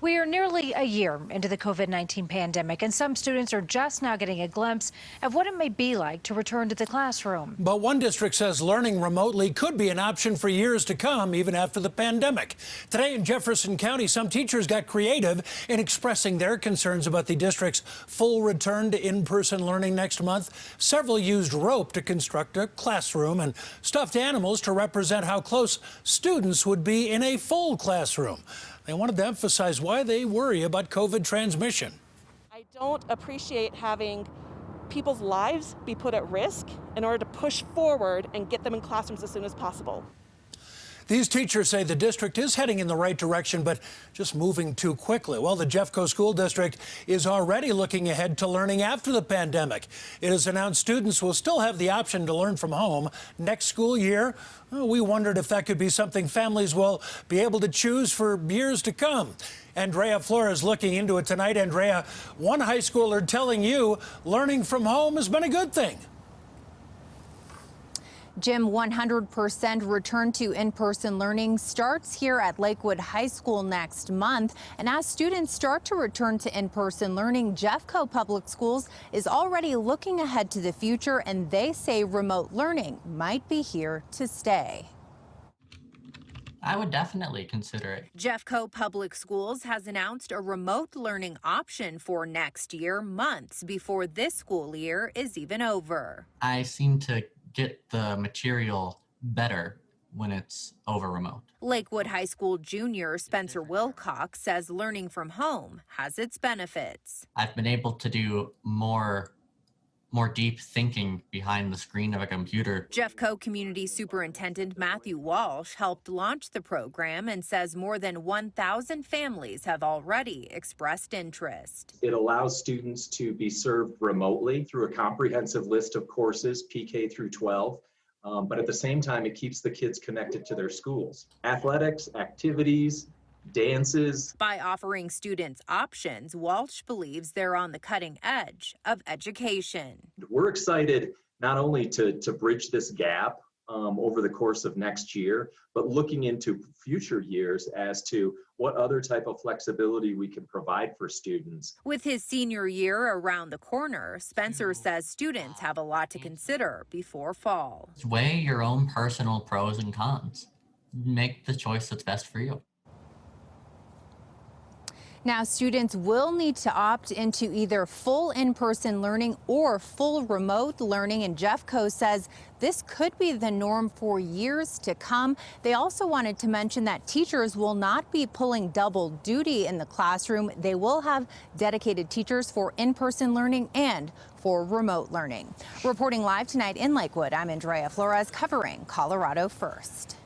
We are nearly a year into the COVID-19 pandemic, and some students are just now getting a glimpse of what it may be like to return to the classroom. But one district says learning remotely could be an option for years to come, even after the pandemic. Today in Jefferson County, some teachers got creative in expressing their concerns about the district's full return to in-person learning next month. Several used rope to construct a classroom and stuffed animals to represent how close students would be in a full classroom. They wanted to emphasize why they worry about COVID transmission. I don't appreciate having people's lives be put at risk in order to push forward and get them in classrooms as soon as possible. These teachers say the district is heading in the right direction, but just moving too quickly. Well, the Jeffco School District is already looking ahead to learning after the pandemic. It has announced students will still have the option to learn from home next school year. Well, we wondered if that could be something families will be able to choose for years to come. Andrea Flores looking into it tonight. Andrea, one high schooler telling you learning from home has been a good thing. Jim, 100% return to in-person learning starts here at Lakewood High School next month. And as students start to return to in-person learning, Jeffco Public Schools is already looking ahead to the future, and they say remote learning might be here to stay. I would definitely consider it. Jeffco Public Schools has announced a remote learning option for next year, months before this school year is even over. I seem to get the material better when it's over remote. Lakewood High School junior Spencer Wilcox says learning from home has its benefits. I've been able to do more deep thinking behind the screen of a computer. Jeffco Community Superintendent Matthew Walsh helped launch the program and says more than 1,000 families have already expressed interest. It allows students to be served remotely through a comprehensive list of courses, PK through 12. But at the same time, it keeps the kids connected to their schools. Athletics, activities, dances. By offering students options, Walsh believes they're on the cutting edge of education. We're excited not only to bridge this gap over the course of next year, but looking into future years as to what other type of flexibility we can provide for students. With his senior year around the corner, Spencer says students have a lot to consider before fall. Weigh your own personal pros and cons. Make the choice that's best for you. Now, students will need to opt into either full in-person learning or full remote learning, and Jeffco says this could be the norm for years to come. They also wanted to mention that teachers will not be pulling double duty in the classroom. They will have dedicated teachers for in-person learning and for remote learning. Reporting live tonight in Lakewood, I'm Andrea Flores covering Colorado First.